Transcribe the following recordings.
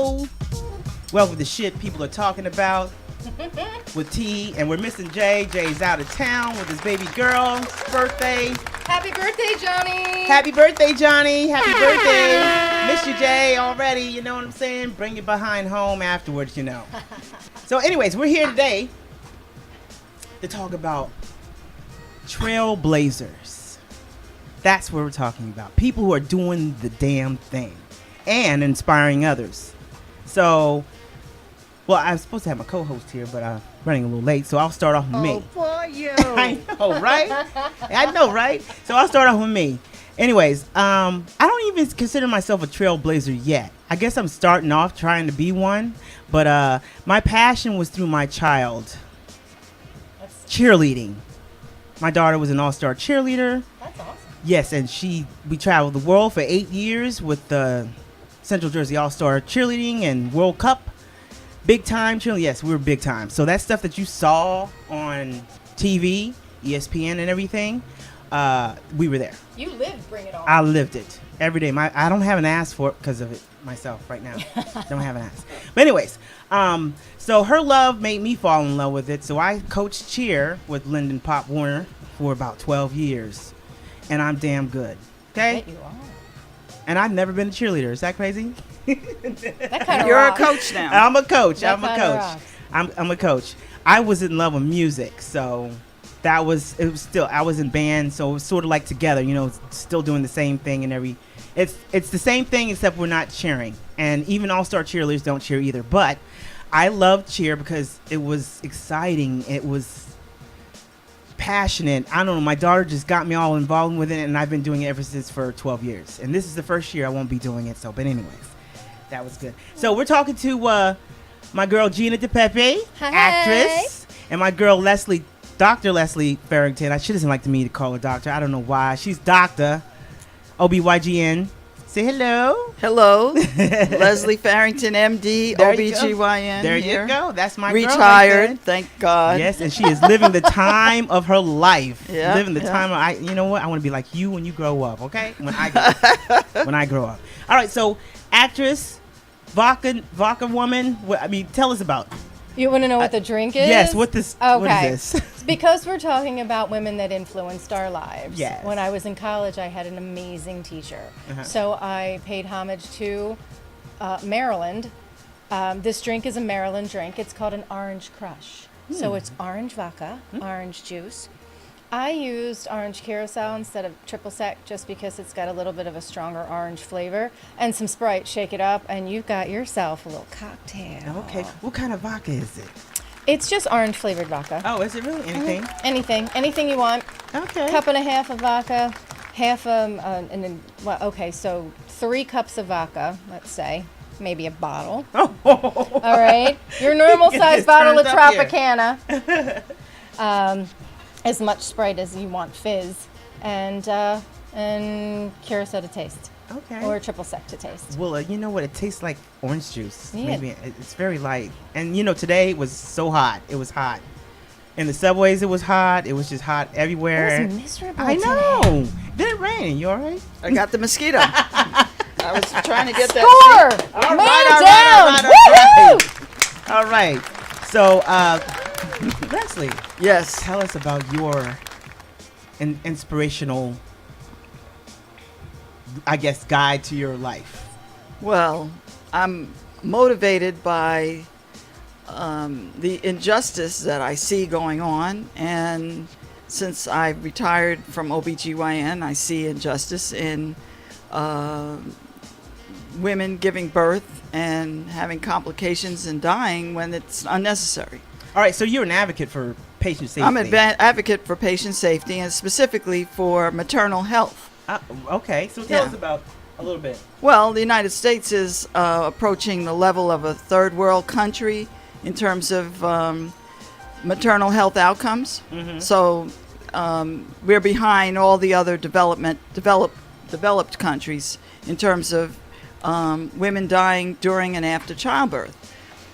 show. Welcome to Shit People Are Talking About with T. And we're missing Jay. Jay's out of town with his baby girl's birthday. Happy birthday, Johnny. Happy birthday, Johnny. Happy birthday. Miss you, Jay, already. You know what I'm saying? Bring your behind home afterwards, you know. So anyways, we're here today to talk about trailblazers. That's what we're talking about. People who are doing the damn thing and inspiring others. So, well, I'm supposed to have my co-host here, but I'm running a little late, so I'll start off with me. Oh, for you. I know, right? I know, right? So I'll start off with me. Anyways, I don't even consider myself a trailblazer yet. I guess I'm starting off trying to be one, but my passion was through my child. Cheerleading. My daughter was an all-star cheerleader. That's awesome. Yes, and we traveled the world for 8 years with the Central Jersey All-Star Cheerleading and World Cup. Big time cheerleading. Yes, we were big time. So that stuff that you saw on TV, ESPN and everything, we were there. You lived Bring It On. I lived it every day. I don't have an ass for it because of it myself right now. Don't have an ass. But anyways, so her love made me fall in love with it. So I coached cheer with Lyndon Pop Warner for about 12 years. And I'm damn good. Okay? I bet you are. And I've never been a cheerleader. Is that crazy? That kind of You're rocks. a coach now. I'm a coach. That I'm a kinda coach. rocks. I'm a coach. I was in love with music, so it was still, I was in band, so it was sort of like together, you know, still doing the same thing and it's the same thing except we're not cheering. And even all-star cheerleaders don't cheer either. But I loved cheer because it was exciting. It was passionate. I don't know. My daughter just got me all involved with it, and I've been doing it ever since for 12 years. And this is the first year I won't be doing it. So, but anyways, that was good. So we're talking to my girl Gina Dipeppi, actress, and my girl Leslie, Dr. Leslie Farrington. I should have liked me to call her doctor. I don't know why. She's Dr. OBYGN. Say hello. Hello. Leslie Farrington, MD, There you OBGYN. There here. you go. That's my Retired, girl right there. thank God. Yes, and she is living the time of her life. Yeah, Living the yeah. time. You know what? I want to be like you when you grow up, okay? When I grow up. All right, so actress, vodka woman. Tell us about. You want to know what the drink is? Yes, what is Okay. this? Because we're talking about women that influenced our lives. Yes. When I was in college, I had an amazing teacher. Uh-huh. So I paid homage to Maryland. This drink is a Maryland drink. It's called an Orange Crush. So it's orange vodka, orange juice. I used orange curacao instead of triple sec just because it's got a little bit of a stronger orange flavor. And some Sprite. Shake it up, and you've got yourself a little cocktail. Okay, what kind of vodka is it? It's just orange flavored vodka. Oh, is it really anything? Anything you want. Okay. Cup and a half of vodka, and then, well, okay, so 3 cups of vodka, let's say, maybe a bottle. Oh. All right, your normal Get size this bottle of turned up here. Tropicana. As much Sprite as you want fizz, and curacao to taste, Okay. or triple sec to taste. Well, you know what? It tastes like orange juice. Yeah. Maybe it's very light. And you know, today was so hot. It was hot. In the subways, it was hot. It was just hot everywhere. It was miserable I today. know. Then it rained. You all right? I got the mosquito. I was trying to get that. Score! All Man right, down! all right. Woohoo! All right. So, Leslie, Yes. tell us about your inspirational, I guess, guide to your life. Well, I'm motivated by the injustice that I see going on. And since I retired from OBGYN, I see injustice in women giving birth and having complications and dying when it's unnecessary. All right. So you're an advocate for patient safety. I'm an advocate for patient safety and specifically for maternal health. Okay. So tell Yeah. us about a little bit. Well, the United States is approaching the level of a third world country in terms of maternal health outcomes. Mhm. So we're behind all the other developed countries in terms of women dying during and after childbirth.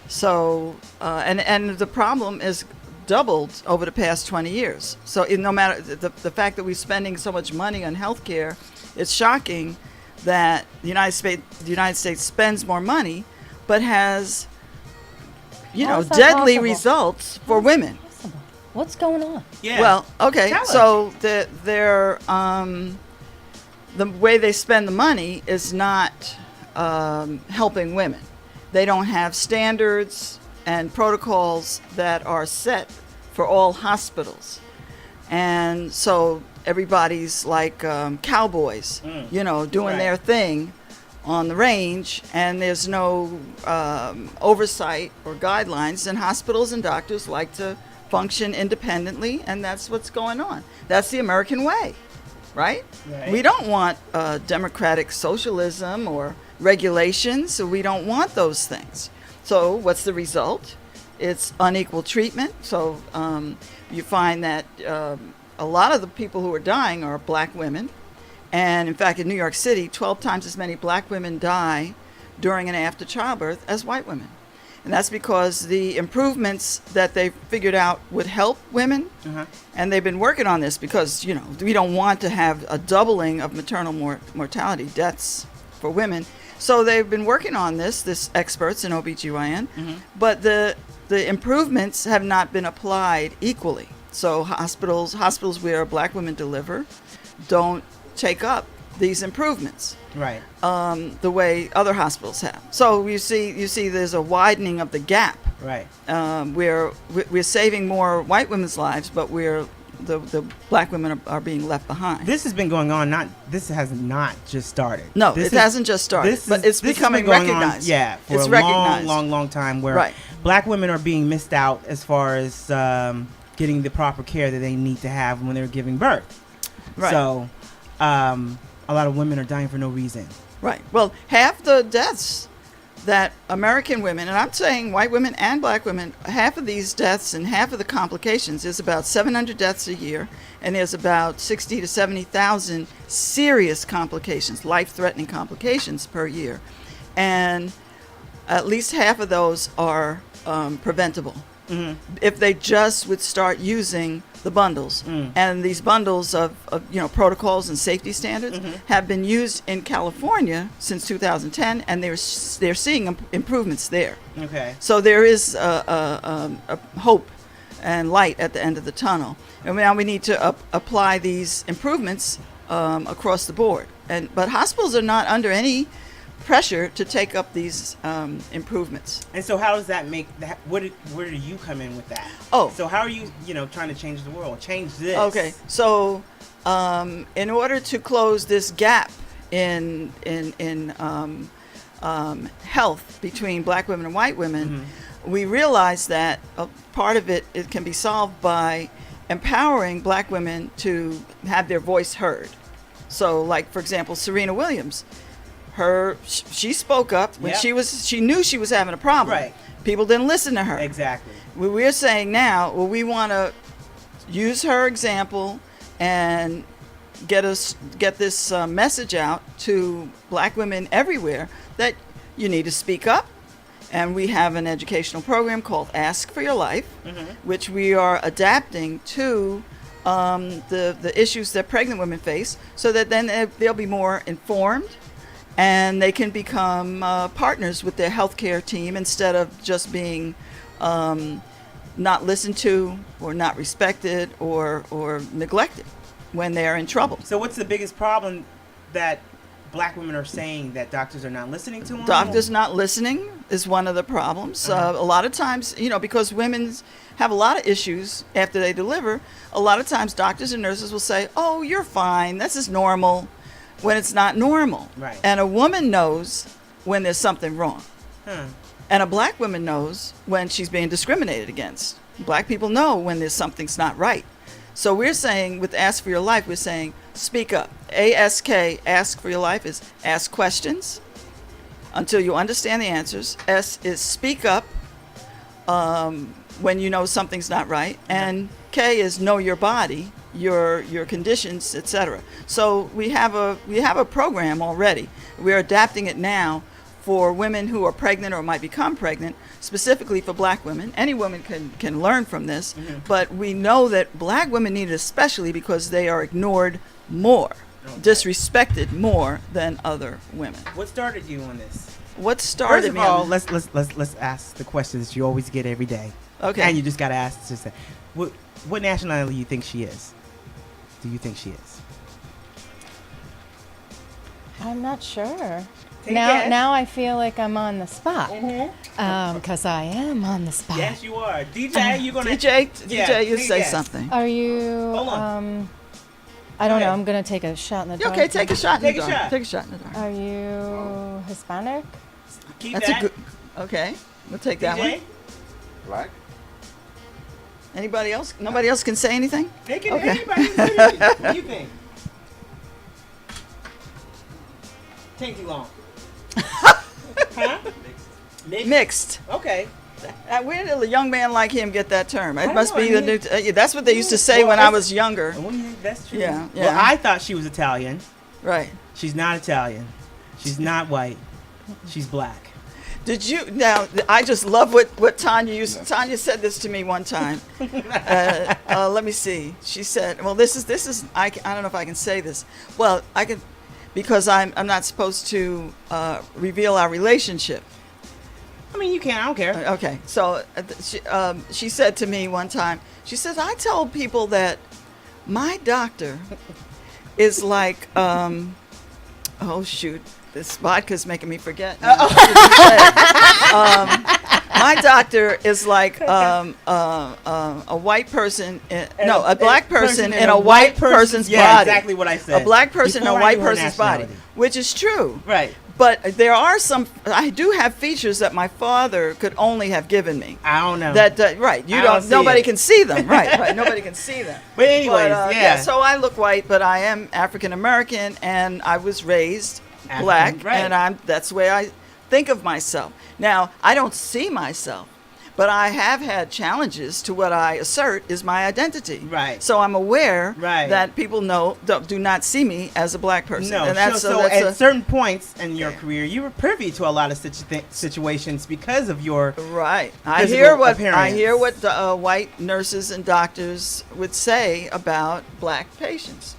So and the problem is doubled over the past 20 years. So no matter the fact that we're spending so much money on healthcare, it's shocking that the United States spends more money, but has, How is that deadly possible? results for women. Possible. What's going on? Yeah. Well, okay, Tell us. so the way they spend the money is not helping women. They don't have standards and protocols that are set for all hospitals. And so everybody's like cowboys, doing Right. their thing on the range, and there's no oversight or guidelines, and hospitals and doctors like to function independently, and that's what's going on. That's the American way, right? Right. We don't want democratic socialism or regulations, so we don't want those things. So what's the result? It's unequal treatment. So you find that a lot of the people who are dying are black women. And in fact, in New York City, 12 times as many black women die during and after childbirth as white women. And that's because the improvements that they figured out would help women, and they've been working on this because, we don't want to have a doubling of maternal mortality deaths for women. So they've been working on this experts in OBGYN, but the improvements have not been applied equally. So hospitals where black women deliver don't take up these improvements Right. the way other hospitals have. So you see there's a widening of the gap Right. where we're saving more white women's lives, but the black women are being left behind. This has been going on. This has not just started. No, This it hasn't just started, but it's this has becoming been going on, recognized. for It's a recognized. long time. Where Right. black women are being missed out as far as getting the proper care that they need to have when they're giving birth. Right. So, a lot of women are dying for no reason. Right. Well, half the deaths that American women, and I'm saying white women and black women, half of these deaths and half of the complications is about 700 deaths a year, and there's about 60 to 70,000 serious complications, life-threatening complications per year. And at least half of those are preventable. If they just would start using the bundles. And these bundles of protocols and safety standards have been used in California since 2010, and they're seeing improvements there. Okay. So there is a hope and light at the end of the tunnel. And now we need to apply these improvements across the board. But hospitals are not under any pressure to take up these improvements. And so, how does that make that? Where do you come in with that? Oh. So how are you, trying to change the world, change this? Okay, so in order to close this gap in health between black women and white women, we realize that a part of it can be solved by empowering black women to have their voice heard. So, like for example, Serena Williams. She spoke up when Yep. she knew she was having a problem. Right. People didn't listen to her. Exactly. We're saying now, we want to use her example and get this message out to black women everywhere that you need to speak up. And we have an educational program called Ask for Your Life, which we are adapting to the issues that pregnant women face, so that then they'll be more informed and they can become partners with their healthcare team instead of just being not listened to or not respected or neglected when they're in trouble. So what's the biggest problem that black women are saying that doctors are not listening to them? Doctors not listening is one of the problems. A lot of times, because women have a lot of issues after they deliver, a lot of times doctors and nurses will say, "Oh, you're fine. This is normal," when it's not normal. Right. And a woman knows when there's something wrong. And a black woman knows when she's being discriminated against. Black people know when there's something's not right. So we're saying with Ask for Your Life, we're saying speak up. ASK, Ask for Your Life, is ask questions until you understand the answers. S is speak up when you know something's not right. And K is know your body, your conditions, etc. So we have a program already. We're adapting it now for women who are pregnant or might become pregnant, specifically for black women. Any woman can learn from this, but we know that black women need it especially because they are ignored more, disrespected more than other women. What started you on this? what started First of me? all, let's ask the questions you always get every day. Okay. And you just gotta ask. Just say, what nationality do you think she is? Do you think she is? I'm not sure. Take a guess. Now I feel like I'm on the spot. Mm-hmm. Because I am on the spot. Yes, you are. DJ, you gonna DJ, you take a say guess. something. Are you? Hold on. I don't know. ahead. I'm gonna take a shot in the dark. Okay, take a shot in Take the a dark. shot. Take a shot in the dark. Are you Hispanic? Keep That's that. a good. Okay, we'll take that DJ, one. Black? Anybody else? Nobody else can say anything? they can Okay. anybody can say anything. What do you think? Take too long. Huh? Mixed. Okay. Where did a young man like him get that term? It don't must know, be I the mean- new. Yeah, that's what they used to say Well, when I it's- was younger. Well, yeah, that's true. Yeah, Well, yeah. I thought she was Italian. Right. She's not Italian. She's not white. She's black. Did you now? I just love what Tonya used. Tonya said this to me one time. Let me see. She said, "Well, this is. I don't know if I can say this. Well, I can, because I'm not supposed to reveal our relationship." I mean, you can. I don't care. Okay, so she said to me one time. She says, "I told people that my doctor is like, oh shoot." This vodka's making me forget. My doctor is like a white person, a black person in a white person's yeah, body. exactly what I said. A black person in Before a I white knew her person's body, nationality. which is true. Right. But there are some. I do have features that my father could only have given me. I don't know. That right, you I don't. don't see Nobody it. can see them. Right. Nobody can see them. But anyways, But, yeah. So I look white, but I am African American, and I was raised black, right. and that's the way I think of myself. Now I don't see myself, but I have had challenges to what I assert is my identity. Right. So I'm aware Right. that people do not see me as a black person. No, and that's, so that's at certain points in your career, you were privy to a lot of situations because of your right. I physical hear what appearance. white nurses and doctors would say about black patients.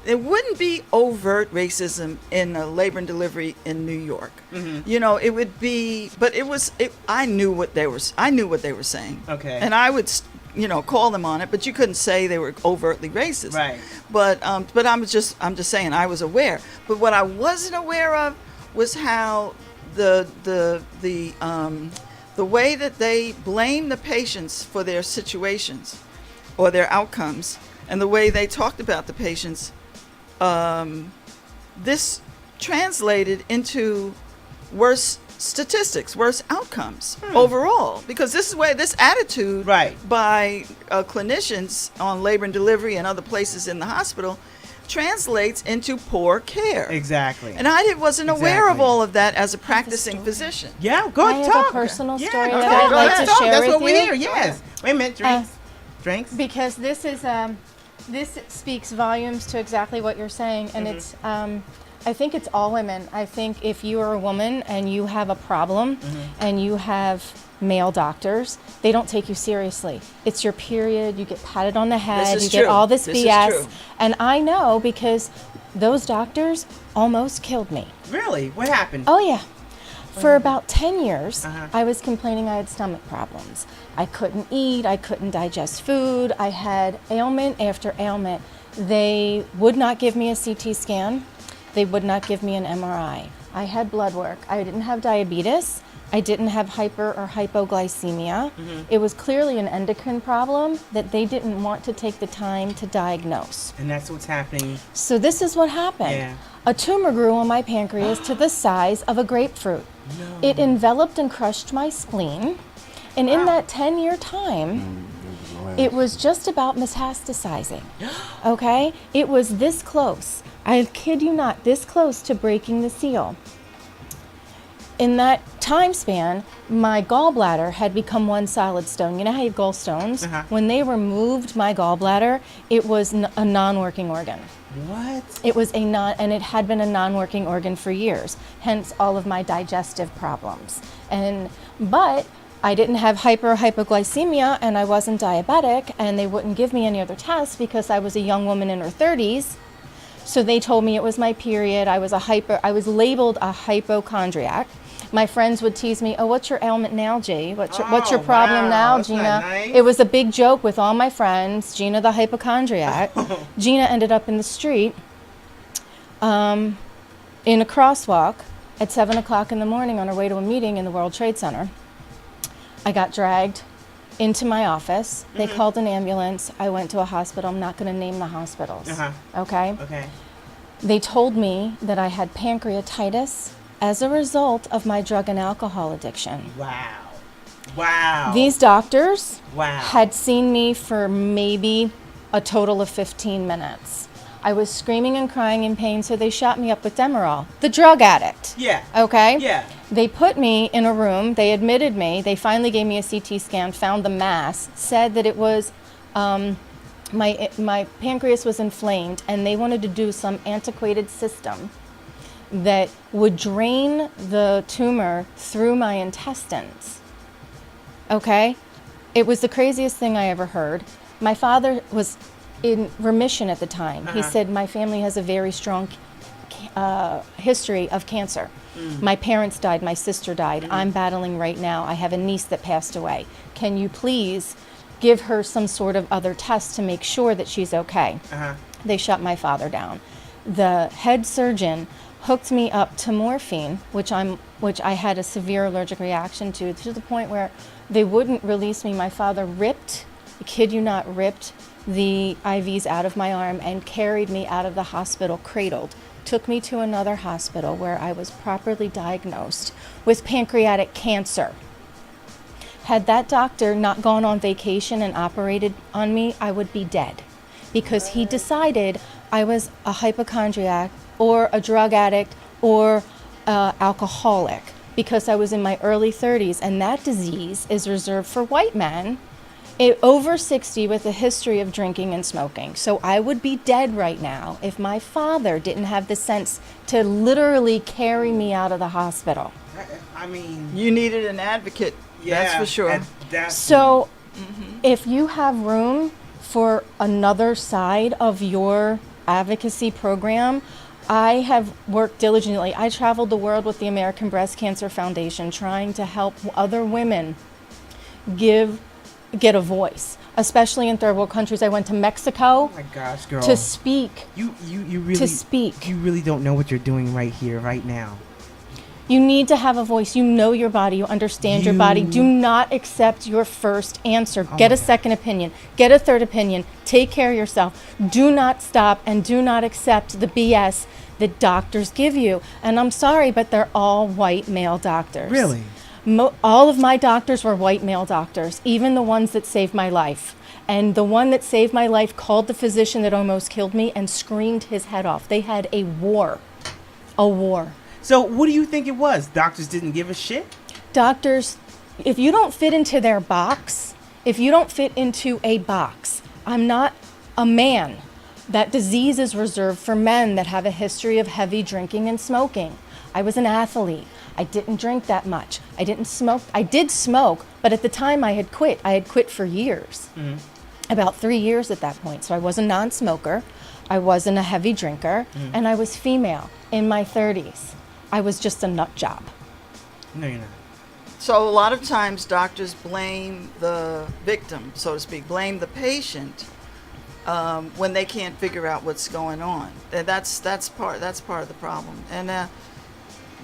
It wouldn't be overt racism in labor and delivery in New York. Mm-hmm. You know, it would be, but it was. I knew what they were saying. Okay. And I would, call them on it, but you couldn't say they were overtly racist. Right. But I'm just saying I was aware. But what I wasn't aware of was how the way that they blame the patients for their situations or their outcomes, and the way they talked about the patients. This translated into worse statistics, worse outcomes overall, because this attitude Right. by clinicians on labor and delivery and other places in the hospital translates into poor care. Exactly. And I wasn't aware of Exactly. all of that as a practicing physician. Yeah, go I ahead, have talk. a personal Yeah, story go that ahead, I'd go like ahead, to talk. share That's with what you. we're here. Yes. Wait a minute, drinks. Because this is this speaks volumes to exactly what you're saying, and it's I think it's all women. I think if you are a woman and you have a problem and you have male doctors, they don't take you seriously. It's your period, you get patted on the head, is you get true. all this This is BS. true. And I know because those doctors almost killed me. Really? What happened? Oh yeah. For about 10 years, Uh-huh. I was complaining I had stomach problems. I couldn't eat, I couldn't digest food, I had ailment after ailment. They would not give me a CT scan. They would not give me an MRI. I had blood work. I didn't have diabetes. I didn't have hyper or hypoglycemia. It was clearly an endocrine problem that they didn't want to take the time to diagnose. And that's what's happening. So this is what happened. Yeah. A tumor grew on my pancreas to the size of a grapefruit. It enveloped and crushed my spleen. And in that 10-year time, it was just about metastasizing. Okay? It was this close. I kid you not, this close to breaking the seal. In that time span, my gallbladder had become one solid stone. You know how you have gallstones? Uh-huh. When they removed my gallbladder, it was a non-working organ. What? It was and it had been a non-working organ for years, hence all of my digestive problems. But I didn't have hypoglycemia and I wasn't diabetic, and they wouldn't give me any other tests because I was a young woman in her 30s. So they told me it was my period. I was labeled a hypochondriac. My friends would tease me, "Oh, what's your ailment now, G? What's your Oh, problem wow. now, That's Gina?" not nice. It was a big joke with all my friends. Gina, the hypochondriac. Gina ended up in the street, in a crosswalk at 7 o'clock in the morning on her way to a meeting in the World Trade Center. I got dragged into my office. They called an ambulance. I went to a hospital. I'm not going to name the hospitals. Okay? Okay. They told me that I had pancreatitis as a result of my drug and alcohol addiction. Wow. Wow. These doctors Wow. had seen me for maybe a total of 15 minutes. I was screaming and crying in pain, so they shot me up with Demerol, the drug addict. Yeah. Okay? Yeah. They put me in a room. They admitted me. They finally gave me a CT scan, found the mass, said that it was my pancreas was inflamed, and they wanted to do some antiquated system that would drain the tumor through my intestines. Okay? It was the craziest thing I ever heard. My father was in remission at the time. He said, "My family has a very strong history of cancer. My parents died, my sister died. I'm battling right now. I have a niece that passed away. Can you please give her some sort of other test to make sure that she's okay?" They shut my father down. The head surgeon hooked me up to morphine, which I had a severe allergic reaction to the point where they wouldn't release me. My father ripped, I kid you not, ripped the IVs out of my arm and carried me out of the hospital cradled. Took me to another hospital where I was properly diagnosed with pancreatic cancer. Had that doctor not gone on vacation and operated on me, I would be dead, because he decided I was a hypochondriac or a drug addict or alcoholic, because I was in my early 30s, and that disease is reserved for white men over 60 with a history of drinking and smoking. So I would be dead right now if my father didn't have the sense to literally carry me out of the hospital. I mean, You needed an advocate, that's for sure. So if you have room for another side of your advocacy program, I have worked diligently. I traveled the world with the American Breast Cancer Foundation trying to help other women get a voice, especially in third world countries. I went to Mexico oh my gosh, girl. to speak. You really To speak. You really don't know what you're doing right here, right now. You need to have a voice. You know your body. You understand your body. Do not accept your first answer. Get a second opinion. Get a third opinion. Take care of yourself. Do not stop and do not accept the BS that doctors give you. And I'm sorry, but they're all white male doctors. Really? All of my doctors were white male doctors, even the ones that saved my life. And the one that saved my life called the physician that almost killed me and screamed his head off. They had a war. A war. So what do you think it was? Doctors didn't give a shit? Doctors, if you don't fit into their box, if you don't fit into a box, I'm not a man. That disease is reserved for men that have a history of heavy drinking and smoking. I was an athlete. I didn't drink that much. I didn't smoke. I did smoke, but at the time I had quit. I had quit for years. About 3 years at that point. So I was a non-smoker. I wasn't a heavy drinker. And I was female in my 30s. I was just a nut job. No, you're not. So a lot of times doctors blame the victim, so to speak, blame the patient when they can't figure out what's going on. And that's part of the problem. And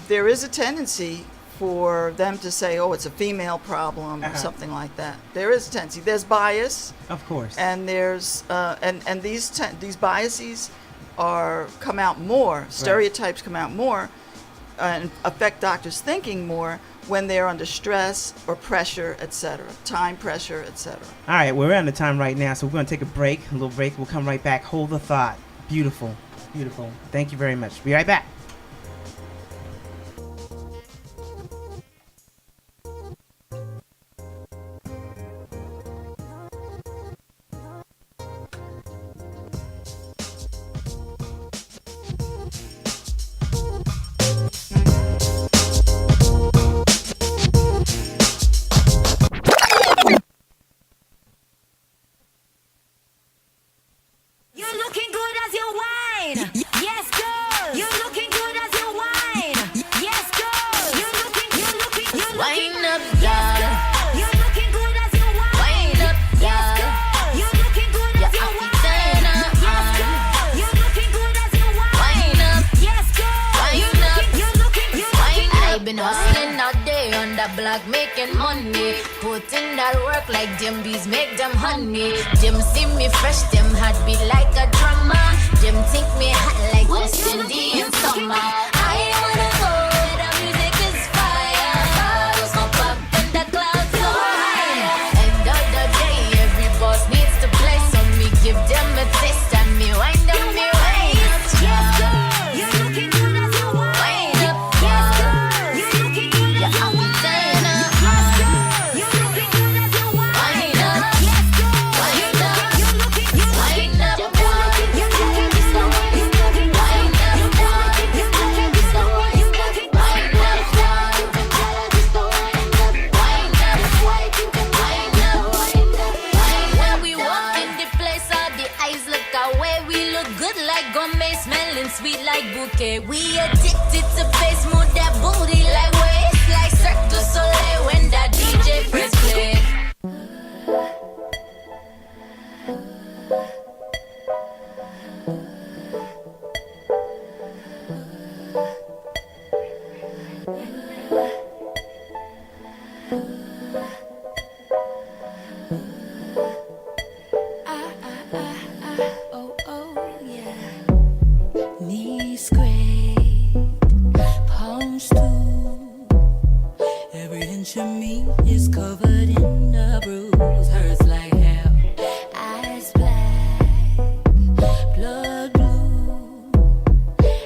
there is a tendency for them to say, "Oh, it's a female problem" or something like that. There is a tendency. There's bias, Of course. and there's and these biases come out more. Stereotypes come out more and affect doctors' thinking more when they're under stress or pressure, etc. Time pressure, etc. All right, we're out of time right now, so we're going to take a little break. We'll come right back. Hold the thought. Beautiful. Beautiful. Thank you very much. Be right back. You're looking good as you whine. Yes, girl. You're looking up, girl. You looking good as you want. Wind up, girl. You looking good as you want. Turn up, yes, girl. You looking good as you want. Wind up, yes, girl. You looking, wind up. I've been hustling all day on the block making money. Put in that work like them bees make them honey. Them see me fresh, them heart beat like a drummer. Them think me hot like West Indian summer. I wanna go where the music is fire. Bars go pop and the clouds go higher. End of the day, every boss needs to play. So me give them a taste and me wind up me waist. Yes, girl. You looking good as you want. Wind up, yes, girl. You looking good as you want. Turn up, yes, girl. You looking good as you want. Wind up, yes, girl. Wind up, you looking, wind up, you looking, you looking, you looking, wind up, you looking, you looking, you looking, wind up, when we walk in the place, all the eyes look away. We look good like gourmet, smelling sweet like bouquet. We addicted to face, move that booty like waist, like Cirque du Soleil when that DJ press play. Oh, yeah. Knees scraped, palms too. Every inch of me is covered in a bruise. Hurts like hell. Eyes black, blood blue.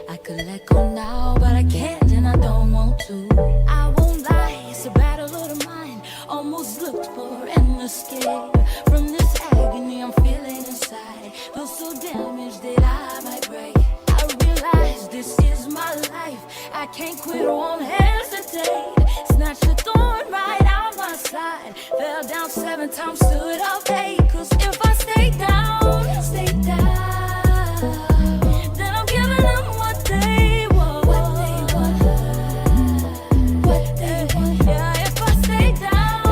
I could let go now, but I can't and I don't want to. I won't lie, it's a battle of the mind. Almost looked for an escape from this agony I'm feeling inside. Feel so damaged that I might break. I realize this is my life. I can't quit or won't hesitate. Snatched a thorn right out my side. Fell down 7 times, stood up 8. 'Cause if I stay down, then I'm giving them what they want. What they want. What they want. Yeah, if I stay down,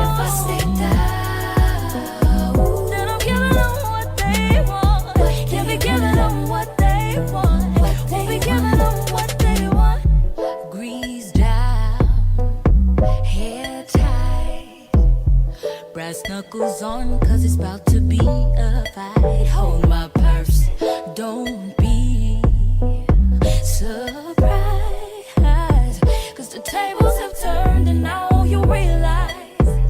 then I'm giving them what they want. Can't be giving them what they want. Won't be giving them what they want. Grease down, hair tight, brass knuckles on, 'cause it's about to be a fight. Hold my purse, don't be surprised, 'cause the tables have turned and now you realize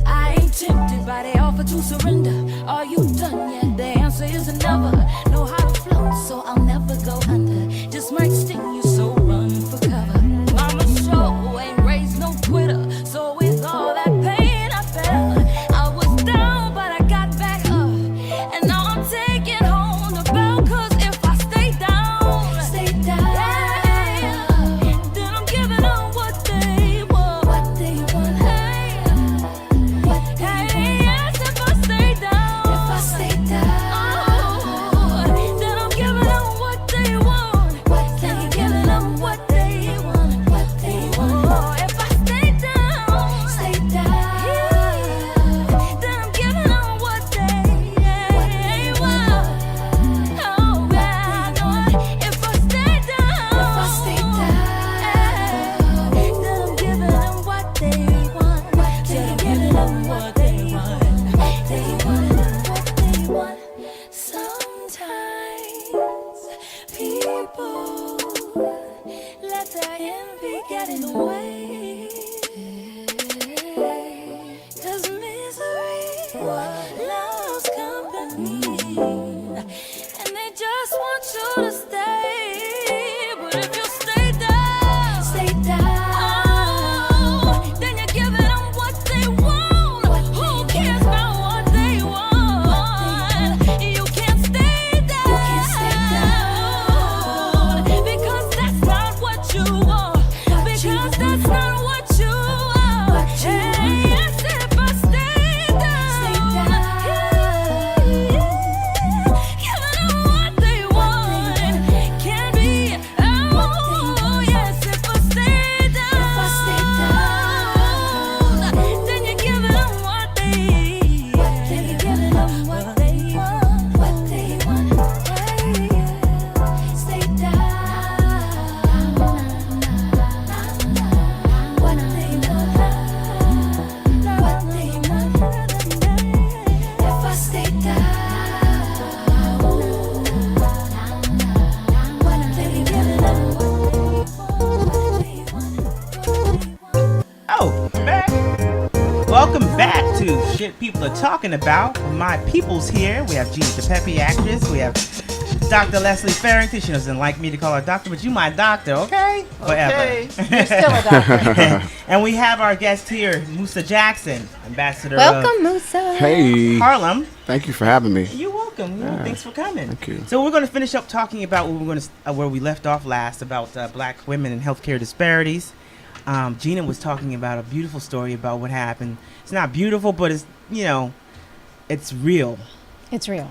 I ain't tempted by the offer to surrender. Are you done yet? The answer is never. Know how to float, so I'll never go under. Just might sting you, so run for cover. Mama show ain't raised no quitter, so with all that pain I felt, I was down, but I got back up, and now I'm taking home the belt. 'Cause if I stay down, then I'm giving them what they want. What they want. Hey, yes, if I stay down, then I'm giving them what they want. Then I'm giving them what they want. What they want. Oh, if I stay down, then I'm giving them what they want. Oh, God, if I stay down, then I'm giving them what they want. Then I'm giving them what they want. They want what they want. Sometimes people let their envy get in the way. 'Cause misery loves company, and they just want you to stay. But if you stay down, then you're giving them what they want. Who cares about what they want? You can't stay down, because that's not what you want. Because that's not what you want. Hey, yes, if I stay down, giving them what they want. back to Shit People Are Talking About. My people's here. We have Gina Dipeppi, actress. We have Dr. Leslie Farrington. She doesn't like me to call her doctor, but you my doctor, okay? Forever. Okay. You're still a doctor. And we have our guest here, Musa Jackson, ambassador Welcome, Musa. Hey, of Harlem. thank you for having me. You're welcome. Thanks for coming. Thank you. So we're going to finish up talking about where we left off last about black women and healthcare disparities. Gina was talking about a beautiful story about what happened. It's not beautiful, but it's it's real. It's real.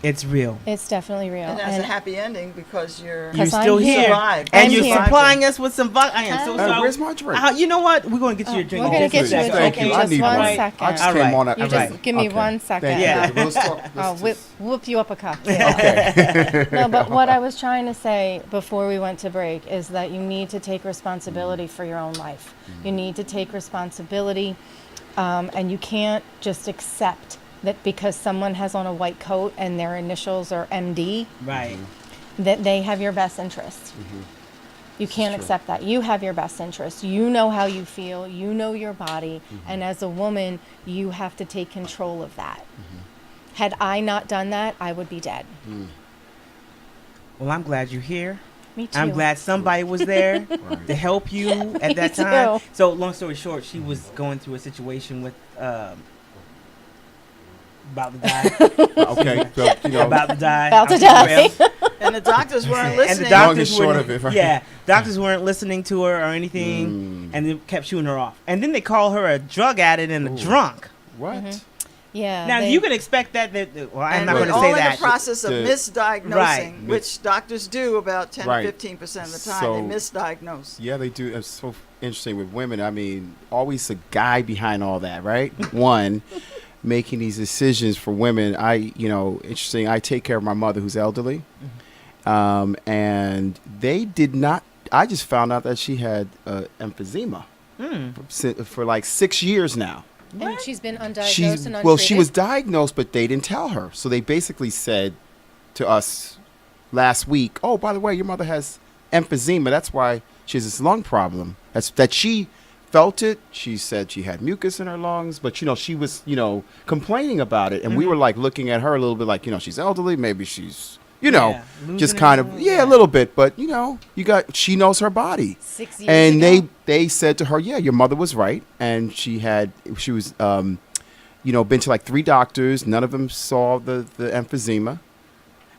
It's real. It's definitely real. And that's a happy ending because you're You're 'Cause I'm still here. here, survived. and I'm you're here. supplying us with some vodka. I am so sorry. Where's my drink? You know what? We're going to get you a drink. We're in gonna just get you a second. Thank drink in you. I just need one one. second. I just All came right. on it. You just give me 1 second. Thank you. Yeah. Let's talk. I'll Let's whoop you up a cocktail. Okay. No, but what I was trying to say before we went to break is that you need to take responsibility for your own life. You need to take responsibility, and you can't just accept that because someone has on a white coat and their initials are MD, Right. that they have your best interest. You can't accept that. You have your best interest. You know how you feel. You know your body. And as a woman, you have to take control of that. Had I not done that, I would be dead. Well, I'm glad you're here. Me too. I'm glad somebody was there to help you at that time. too. So, long story short, she was going through a situation with about to die. Okay. So, you know, About to die. About to I'm die. real. and the doctors weren't And listening. the Longest doctors short weren't, of it, right? yeah, doctors weren't listening to her or anything, and they kept shooting her off. And then they call her a drug addict and a drunk. what? Yeah. Now they- you can expect that. Well, I'm and not we're going to all say in that. the process of The- misdiagnosing, Right. which doctors do about 10 Right. to 15% of the time. So- they misdiagnose. Yeah, they do. It's so interesting with women. I mean, always a guy behind all that, right? One, making these decisions for women. Interesting. I take care of my mother who's elderly, and they did not. I just found out that she had emphysema for like 6 years now. And she's been undiagnosed She and untreated. she was diagnosed, but they didn't tell her. So they basically said to us last week, "Oh, by the way, your mother has emphysema. That's why she has this lung problem." That she felt it. She said she had mucus in her lungs, but she was complaining about it, and we were like looking at her a little bit like she's elderly, maybe she's losing just kind it, of yeah. a little bit, but she knows her body. 6 years And ago. they said to her, yeah, your mother was right, and she was been to like 3 doctors, none of them saw the emphysema.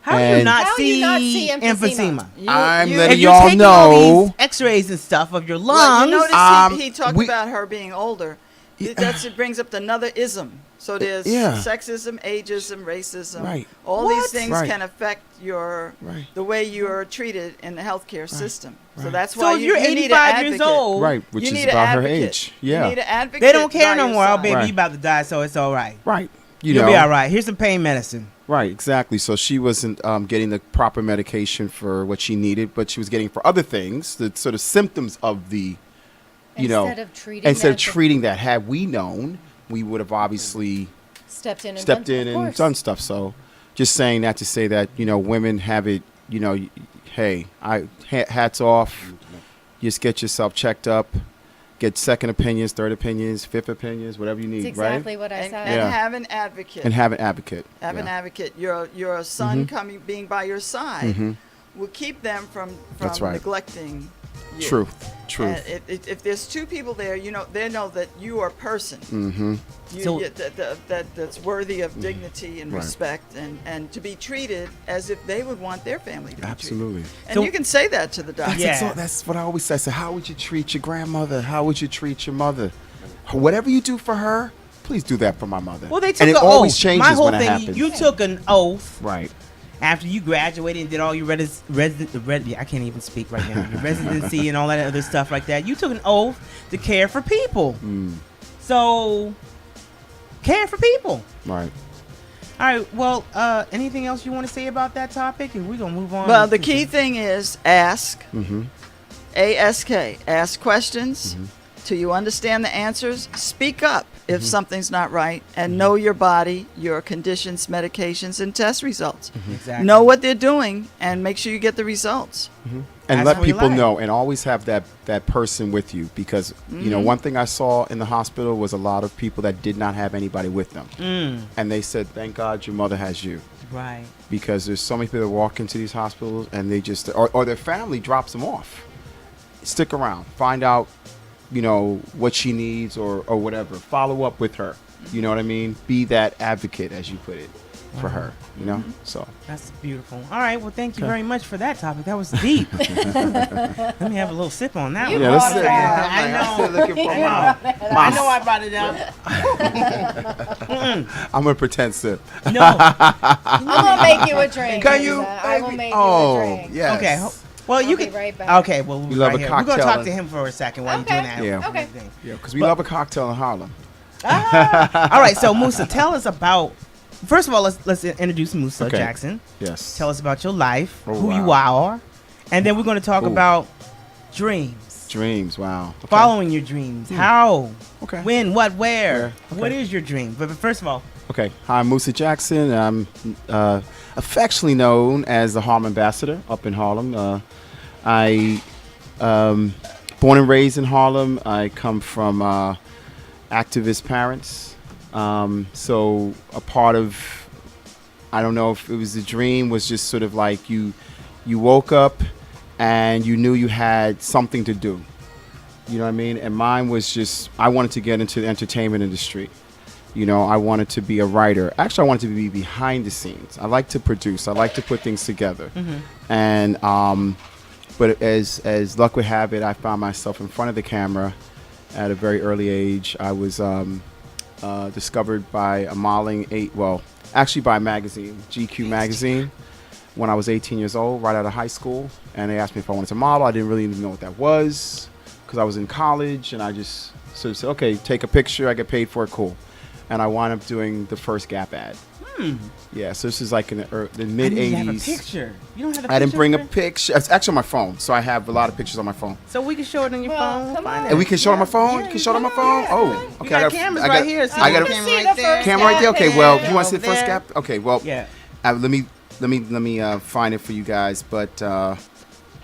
How do you And- not How do you not see emphysema? emphysema? I'm you- letting If you're y'all taking all know. these X-rays and stuff of your Well, lungs, you notice he talked we- about her being older. It brings up another ism. So there's Yeah. sexism, ageism, racism. Right. All What? these things Right. can affect Right. the way you are treated in the healthcare system. So Right. that's so why if you're you need an 85 years advocate. old, Right, which You is need an about her advocate. age. You Yeah. need an advocate. they don't care by no your more. Oh, side. baby, Right. you about to die, so it's all right. Right. You'll be all right. Here's some pain medicine. Right, exactly. So she wasn't getting the proper medication for what she needed, but she was getting for other things, the sort of symptoms of the, Instead of treating instead of that, treating that. Had we known, we would have obviously stepped in and stepped done, in of and course. done stuff. So just saying that to say that, women have it, hey, hats off. Just get yourself checked up, get second opinions, third opinions, fifth opinions, whatever you need, That's exactly right? what I And, said. and Yeah. have an advocate. And have an advocate. Have an Yeah. advocate. Your son being by your side Mhm. will keep them from That's right. neglecting you. Truth. Truth. And if there's 2 people there, they know that you are a person. Mm-hmm. So- That's worthy of dignity and Right. respect, and to be treated as if they would want their family to be treated. Absolutely. And So- you can say that to the doctor. Yeah. That's what I always say. I say, how would you treat your grandmother? How would you treat your mother? Whatever you do for her, please do that for my mother. Well, they took and it an always oath. changes My whole when it thing, happens. you took an oath Right. after you graduated and did all your I can't even speak right now. Your residency and all that other stuff like that. You took an oath to care for people. So, care for people. Right. All right. Well, anything else you want to say about that topic? And we're gonna move on. Well, the key thing is ask. Mm-hmm. ASK. Ask questions till you understand the answers. Speak up. if something's not right, and know your body, your conditions, medications, and test results. Exactly. Know what they're doing, and make sure you get the results. And That's let what we people like. know, and always have that person with you, because you know, one thing I saw in the hospital was a lot of people that did not have anybody with them, and they said, "Thank God your mother has you," Right. because there's so many people that walk into these hospitals and they just or their family drops them off. Stick around, find out, you know, what she needs or whatever. Follow up with her. You know what I mean? Be that advocate, as you put it, for her. You know, so. That's beautiful. All right. Well, thank you very much for that topic. That was deep. Let me have a little sip on that You one. Yeah, brought let's it see. up. I know. I'm still looking for I know I brought it up. I'm gonna pretend sip. No. I'm gonna make you a drink. Can you? Lisa. I will make Oh, you a drink. yes. Okay. Well, I'll you be can. right back. Okay. Well, We love a here. We're gonna cocktail talk and- to him for a second while Okay. you're doing that. Yeah. Okay. thing. Yeah, because we love a cocktail in Harlem. All right. So Musa, tell us about. First of all, let's introduce Musa Okay. Jackson. Yes. Tell us about your life, Oh, who you wow. are, and then we're going to talk Ooh. about dreams. Dreams. Wow. Okay. Following your dreams. How? Okay. When? What? Where? Okay. What is your dream? But first of all, Okay. Hi, I'm Musa Jackson. I'm affectionately known as the Harlem Ambassador up in Harlem. I born and raised in Harlem. I come from activist parents. So a part of, I don't know if it was a dream, was just sort of like you woke up and you knew you had something to do. You know what I mean? And mine was just, I wanted to get into the entertainment industry. You know, I wanted to be a writer. Actually, I wanted to be behind the scenes. I like to produce. I like to put things together. And but as luck would have it, I found myself in front of the camera at a very early age. I was discovered by a modeling actually by a magazine, GQ magazine, when I was 18 years old, right out of high school. And they asked me if I wanted to model. I didn't really even know what that was because I was in college, and I just sort of said, okay, take a picture. I get paid for it, cool. And I wound up doing the first Gap ad. Yeah, so this is like in the mid I need to have a 80s. picture. You don't have a picture. I didn't bring a of it? picture. It's actually on my phone, so I have a lot of pictures on my phone. So we can show it on your Well, phone. come Find on. it. And we can show it on my phone. Yeah, you can show it on my phone. Oh, We okay. got cameras right here. See I the got camera see right the there. first camera right there. Okay, well, Yeah, you want to see over the first there. Gap? Okay, well, Yeah. let me find it for you guys. But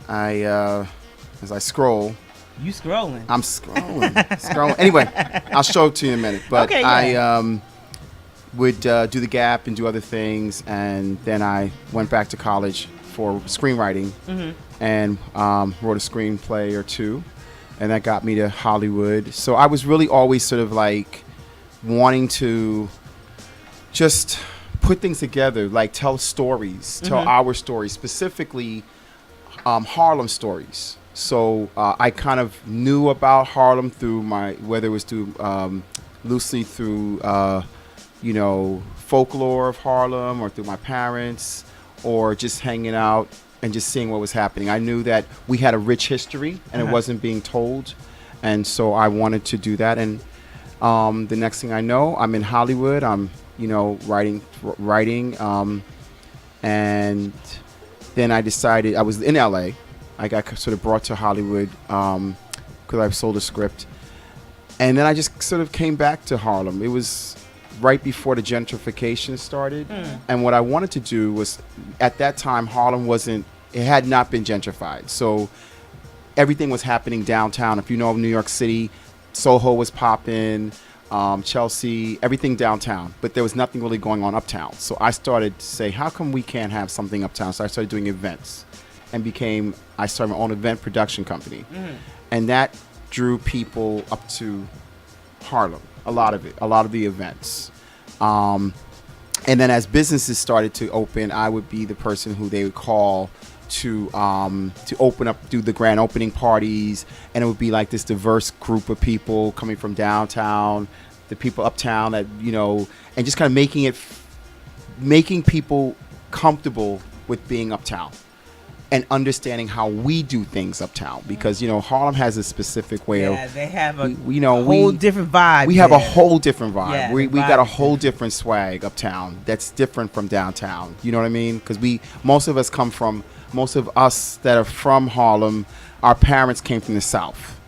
as I scroll, You scrolling. I'm scrolling. Anyway, I'll show it to you in a minute. But Okay, I would do the Gap and do other things, and then I went back to college for screenwriting and wrote a screenplay or two, and that got me to Hollywood. So I was really always sort of like wanting to just put things together, like tell stories, tell our stories, specifically Harlem stories. So I kind of knew about Harlem through whether it was through loosely through folklore of Harlem, or through my parents, or just hanging out and just seeing what was happening. I knew that we had a rich history and it wasn't being told, and so I wanted to do that. And the next thing I know, I'm in Hollywood. I'm writing, and then I decided, I was in LA. I got sort of brought to Hollywood because I sold a script, and then I just sort of came back to Harlem. It was right before the gentrification started, and what I wanted to do was, at that time, Harlem had not been gentrified, so everything was happening downtown. If you know New York City, Soho was popping, Chelsea, everything downtown, but there was nothing really going on uptown. So I started to say, how come we can't have something uptown? So I started doing events, and I started my own event production company, and that drew people up to Harlem. A lot of the events. And then as businesses started to open, I would be the person who they would call to open up, do the grand opening parties, and it would be like this diverse group of people coming from downtown, the people uptown that, and just kind of making people comfortable with being uptown and understanding how we do things uptown, because Harlem has a specific way of. They have a whole different vibe. We have a whole different vibe. Yeah, we the vibe got a is whole different swag uptown that's different from downtown. You know what I mean? Because most of us that are from Harlem, our parents came from the South.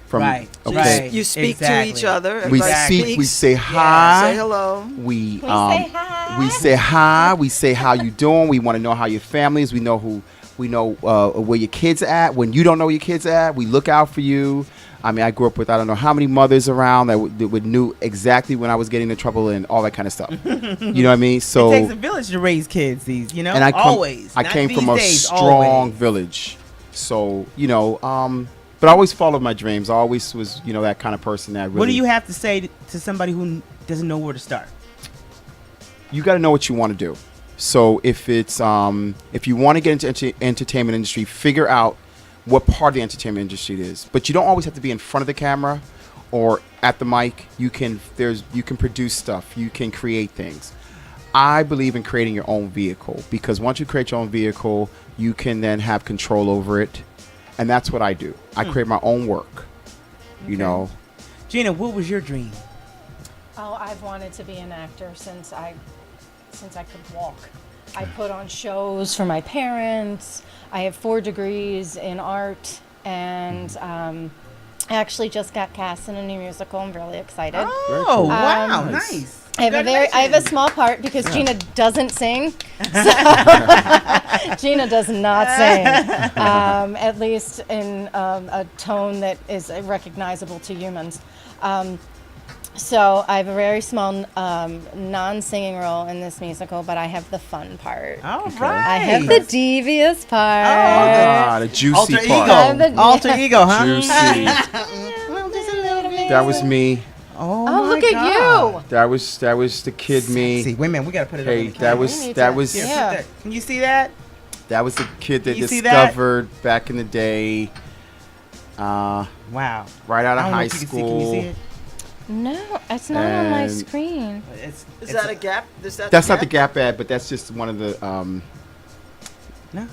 From Right, okay, right. You speak Exactly. to each other. we everybody speak. We speaks. say hi. Say hello. We say hi. we say hi. We say how you doing. We want to know how your family is. We know where your kids at. When you don't know where your kids at, we look out for you. I mean, I grew up with I don't know how many mothers around that would knew exactly when I was getting in trouble and all that kind of stuff. You know what I mean? So It takes a village to raise kids. and I always. I Not came these from a days, strong always. village. So but I always followed my dreams. I always was that kind of person that really. What do you have to say to somebody who doesn't know where to start? You got to know what you want to do. So if it's if you want to get into entertainment industry, figure out what part of the entertainment industry it is. But you don't always have to be in front of the camera or at the mic. You can produce stuff. You can create things. I believe in creating your own vehicle, because once you create your own vehicle, you can then have control over it. And that's what I do. I create my own work. You know. Gina, what was your dream? Oh, I've wanted to be an actor since I could walk. I put on shows for my parents. I have 4 degrees in art, and I actually just got cast in a new musical. I'm really excited. Oh, cool. wow, Nice. nice. I have a small part because Gina doesn't sing. So Gina does not sing, at least in a tone that is recognizable to humans. So I have a very small non-singing role in this musical, but I have the fun part. All Okay. right. I have the devious part. Ah, the juicy Alter part. ego. Alter ego, huh? Juicy. Well, just a little bit. That was me. Oh, Oh, my look at God. That was the kid me. See, wait a minute, we gotta put it Hey, on the that camera. was We need that to- was Here, put Yeah. that- Can you see that? that was the kid that You see that? discovered back in the day, Wow. right out I of don't know high if you can see. Can school. you see it? No, it's not on my And- screen. It's Is that a gap? That's not the Gap ad, but that's just one of the. No.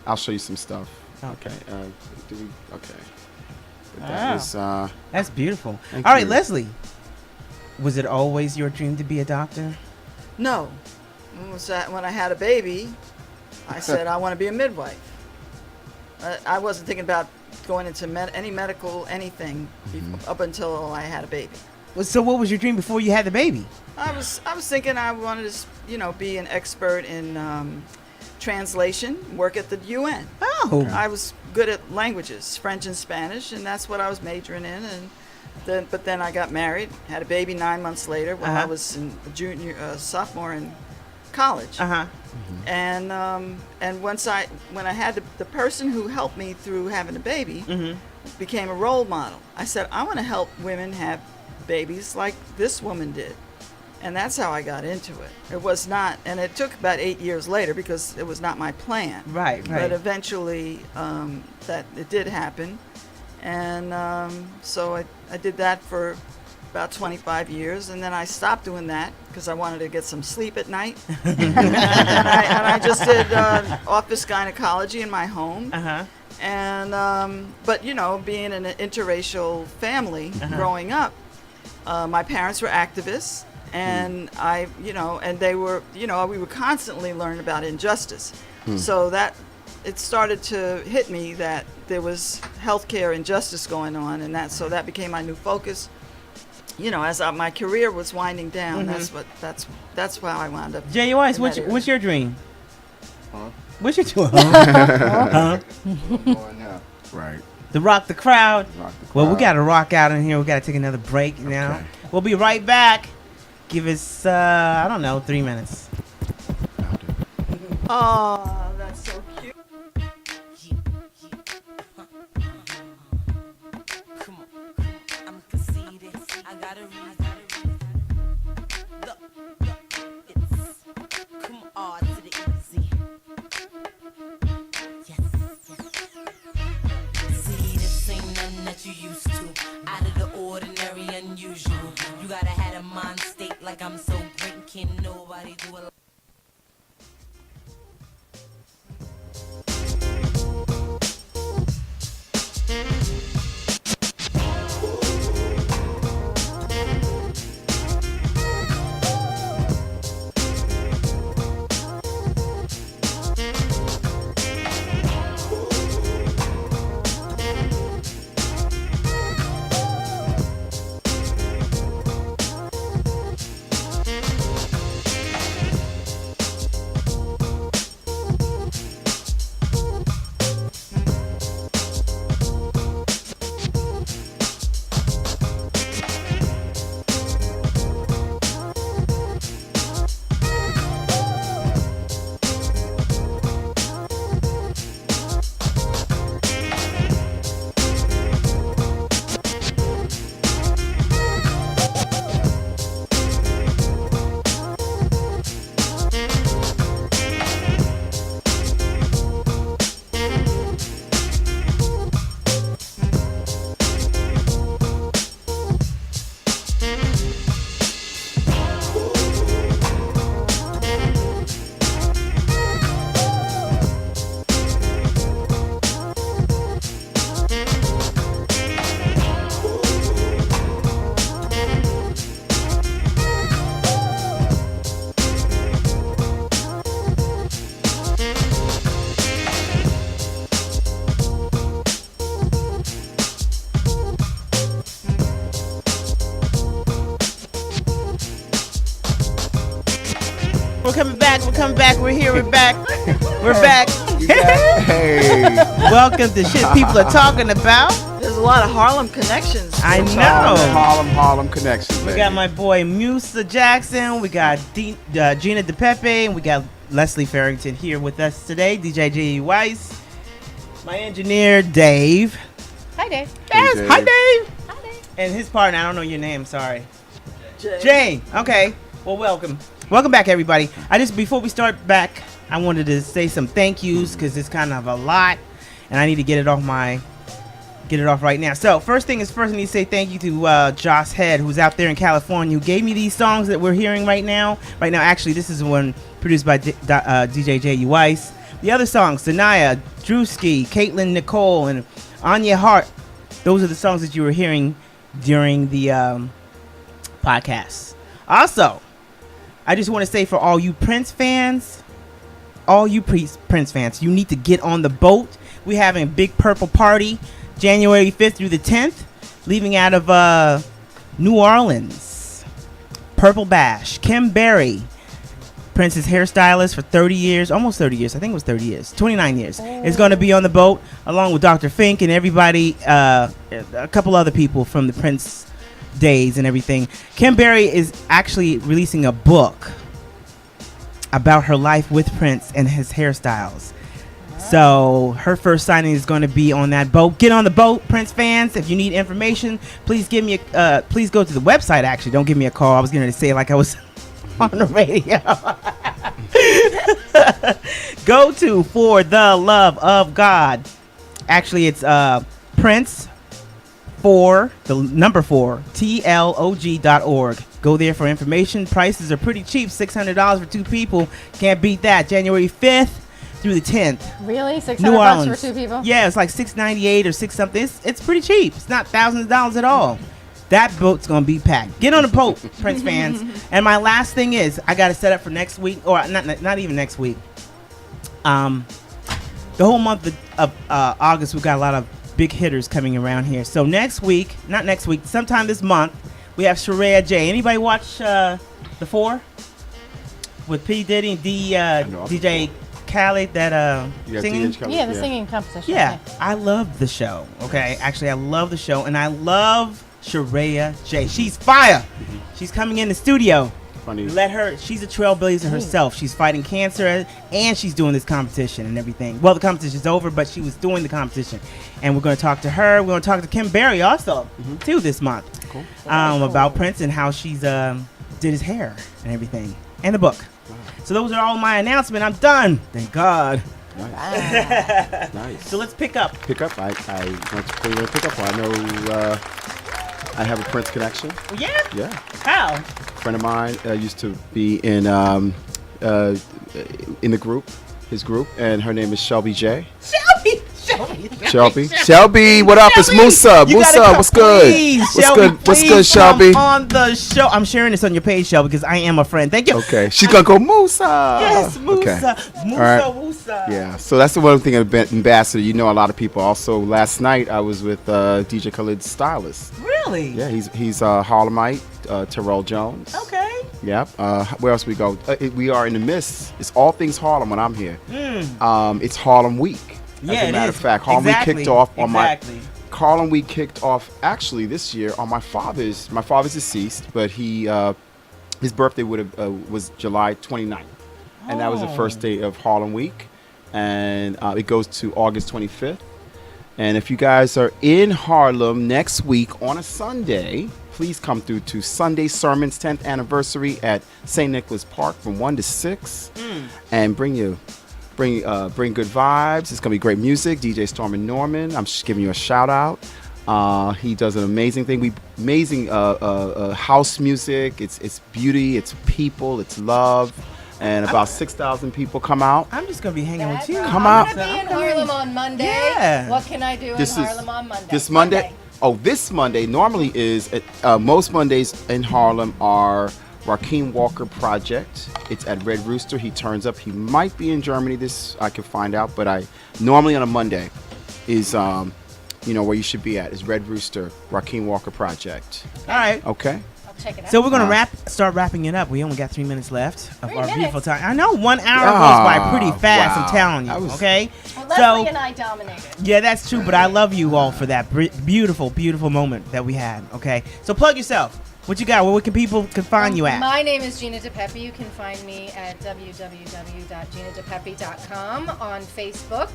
I'll show you some stuff. Okay. Okay. But that was. That's beautiful. Thank All right, you. Leslie. Was it always your dream to be a doctor? No. It was that when I had a baby, I said I want to be a midwife. I wasn't thinking about going into any medical anything up until I had a baby. So what was your dream before you had the baby? I was thinking I wanted to be an expert in translation, work at the UN. Oh. I was good at languages, French and Spanish, and that's what I was majoring in. But then I got married, had a baby 9 months later while I was a sophomore in college. Uh-huh. And when I had the person who helped me through having a baby became a role model. I said, I want to help women have babies like this woman did. And that's how I got into it. It was not, and it took about 8 years later because it was not my plan. Right. But eventually that it did happen. And so I did that for about 25 years, and then I stopped doing that because I wanted to get some sleep at night. and I just did office gynecology in my home. Uh-huh. And but being in an interracial family growing up, my parents were activists, and and they were, we were constantly learning about injustice. So that it started to hit me that there was healthcare injustice going on, and so that became my new focus. As my career was winding down, that's why I wound up. Jay Weiss, in that area. what's your dream? Huh? What's your dream? Huh? Right. To rock the crowd. Rock the Well, we crowd. got to rock out in here. We got to take another break now. Okay. We'll be right back. Give us, 3 minutes. Oh, that's so cute. Come on, I'm conceited. I gotta read. Look, it's come on to the easy. Yes. See, this ain't nothing that you used to. Out of the ordinary, unusual. You gotta have a mind state like I'm so great. Can't nobody do it. We're coming back. We're coming back. We're here. We're back. We're back. Hey. Welcome to shit people are talking about. There's a lot of Harlem connections. I know. Harlem connection. We got my boy Musa Jackson. We got Gina Dipeppi, and we got Leslie Farrington here with us today. DJ J. Weiss. My engineer Dave. Hi, Dave. Yes. Dave. Hi Dave. Hi, Dave. And his partner. I don't know your name. Sorry. Jay. Okay. Well, welcome. Welcome back, everybody. Before we start back, I wanted to say some thank yous because it's kind of a lot, and I need to get it off right now. So first thing is first, I need to say thank you to Josh Head, who's out there in California, who gave me these songs that we're hearing right now. Right now, actually, this is one produced by DJ J.U. Weiss. The other songs, Sanaya, Drewski, Caitlin Nicole, and Anya Hart. Those are the songs that you were hearing during the podcast. Also, I just want to say for all you Prince fans, you need to get on the boat. We're having a big purple party January 5th through the 10th, leaving out of New Orleans. Purple Bash. Kim Berry, Prince's hairstylist for 30 years, almost 30 years. I think it was 30 years, 29 years. Is going to be on the boat along with Dr. Fink and everybody, a couple other people from the Prince days and everything. Kim Berry is actually releasing a book about her life with Prince and his hairstyles. So her first signing is going to be on that boat. Get on the boat, Prince fans. If you need information, please go to the website. Actually, don't give me a call. I was going to say it like I was on the radio. Go to For the Love of God. Actually, it's Prince for the number 4 TLOG.org. Go there for information. Prices are pretty cheap. $600 for 2 people. Can't beat that. January 5th through the 10th. Really? $600 New Orleans. for 2 people? Yeah, it's like $698 or $6 something. It's pretty cheap. It's not thousands of dollars at all. That boat's gonna be packed. Get on the boat, Prince fans. And my last thing is, I got to set up for next week, or not even next week. The whole month of August, we've got a lot of big hitters coming around here. So sometime this month, we have Sheree J. Anybody watch The 4 with P. Diddy and DJ Khaled, that singing? Yeah, the singing competition. Yeah, I love the show. Okay, actually, I love the show, and I love Sheree J. She's fire. She's coming in the studio. Funny. She's a trailblazer herself. She's fighting cancer, and she's doing this competition and everything. Well, the competition's over, but she was doing the competition. And we're going to talk to her. We're going to talk to Kim Berry also, too, this month. Cool. About Prince and how she's did his hair and everything. And the book. Wow. So those are all my announcements. I'm done. Thank God. Nice. Nice. So let's pick up. Pick up. I want to pick up. I know I have a Prince connection. Yeah? Yeah. How? A friend of mine used to be in the group, his group, and her name is Shelby J. Shelby, what up? It's Musa. Musa, what's good? What's good, Shelby? On the show. I'm sharing this on your page, Shelby, because I am a friend. Thank you. Okay. She's going to go Musa. Yes, Musa. Okay. Musa. Yeah. So that's the one thing of Ambassador. You know a lot of people. Also, last night I was with DJ Khaled's stylist. Really? Yeah, he's Harlemite, Terrell Jones. Okay. Yep. Where else we go? We are in the midst. It's all things Harlem when I'm here. It's Harlem Week. Yeah, As a matter of fact, Harlem Week kicked off on Harlem Week kicked off actually this year on my father's deceased, but his birthday was July 29th. And that was the first day of Harlem Week, and it goes to August 25th. And if you guys are in Harlem next week on a Sunday, please come through to Sunday Sermons 10th anniversary at St. Nicholas Park from 1 to 6, and bring good vibes. It's gonna be great music. DJ Storm and Norman. I'm just giving you a shout out. He does an amazing thing. Amazing house music. It's beauty. It's people. It's love. And about 6,000 people come out. I'm just gonna be hanging with you. Come out. I'm gonna be in Harlem on Monday. Yeah. What can I do in Harlem on Monday? This Monday. Oh, this Monday normally is most Mondays in Harlem are Rakeem Walker Project. It's at Red Rooster. He turns up. He might be in Germany. This I can find out, but I normally on a Monday is where you should be at is Red Rooster Rakeem Walker Project. All right. Okay. check it out. So we're gonna start wrapping it up. We only got 3 minutes left of 3 our beautiful minutes? time. I know 1 hour goes by pretty fast. wow. I'm telling you. That was- Okay. Well, Leslie So and I dominated. yeah, that's true. But I love you all for that beautiful, beautiful moment that we had. Okay. So plug yourself. What you got? Where can people find you at? My name is Gina Dipeppi. You can find me at www.ginadipeppi.com on Facebook.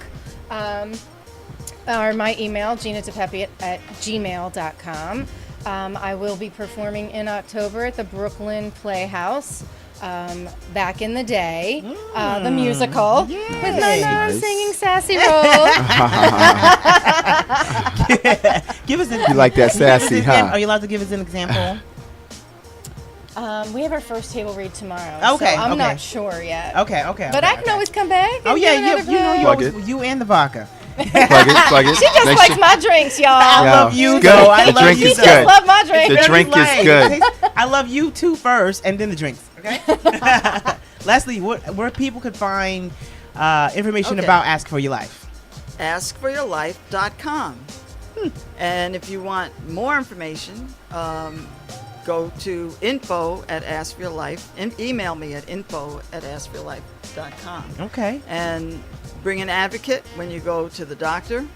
Or my email, ginadipeppi@gmail.com. I will be performing in October at the Brooklyn Playhouse. Back in the day, the musical, with my Yay. mom Nice. singing sassy role. Give us. You like that sassy, huh? Are you allowed to give us an example? We have our first table read tomorrow. Okay, so I'm okay. not sure yet. Okay. But I can always come back. Oh and yeah, do another you know play. Plug you and the vodka. Plug it. She just likes my drinks, y'all. I Yeah. love you Good. though. I The love drink you is so. good. Just love my drink. The Very drink is light. good. Okay? I love you too first, and then the drinks. Okay. Leslie, where people could find information Okay. about Ask for Your Life? askforyourlife.com. And if you want more information, go to info@askforyourlife and email me at info@askforyourlife.com. Okay. And bring an advocate when you go to the doctor,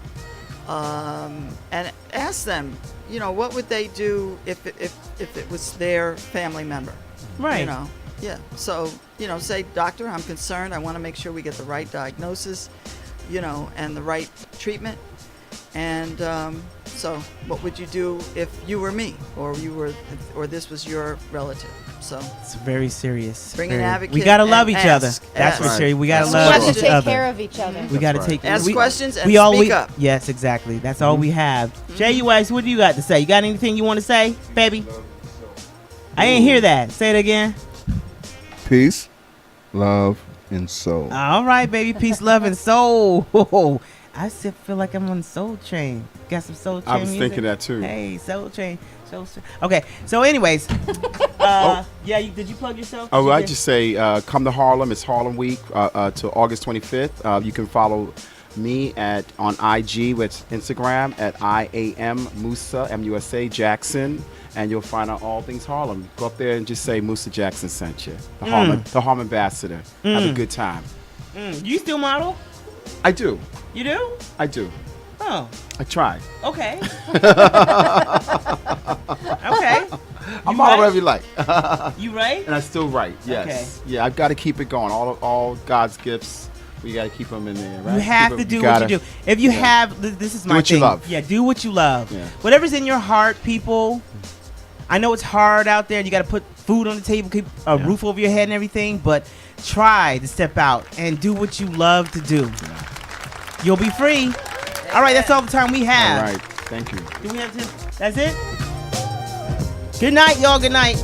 and ask them, what would they do if it was their family member, Right. Yeah. So, say, doctor, I'm concerned. I want to make sure we get the right diagnosis, and the right treatment. And so, what would you do if you were me, or this was your relative? So, It's very serious. Bring an advocate We gotta love and each other. ask. That's for Ask. sure. We gotta That's We love have to each take other. care of each other. We gotta That's take. right. ask we, questions and we all speak up. Yes, exactly. That's all we have. Jay, you guys, what do you got to say? You got anything you want to say, baby? I didn't hear that. Say it again. Peace, love, and soul. All right, baby. Peace, love, and soul. I still feel like I'm on Soul Train. Got some Soul Train I was music? thinking that too. Hey, Soul Train. Soul Train. Okay, so anyways. Yeah, did you plug yourself? Oh, Did you I get- just say come to Harlem. It's Harlem Week till August 25th. You can follow me on IG with Instagram at IAM Musa MUSA Jackson, and you'll find out all things Harlem. Go up there and just say Musa Jackson sent you. The Harlem ambassador. Have a good time. You still model? I do. You do? I do. Oh, I try. okay. Okay. I'm You all right? whatever you like. You right? And I still write. Yes. Okay. Yeah, I've got to keep it going. All God's gifts, we got to keep them in there, right? You have Keep to 'em- do what gotta- you do. If you yeah. have, this is my what you thing. love. Yeah, do what you love. Yeah. Whatever's in your heart, people. I know it's hard out there. You got to put food on the table, keep a roof over your head and everything, but try to step out and do what you love to do. You'll be free. All right, that's all the time we have. All right. Thank you. Do we have to? That's it? Good night, y'all. Good night.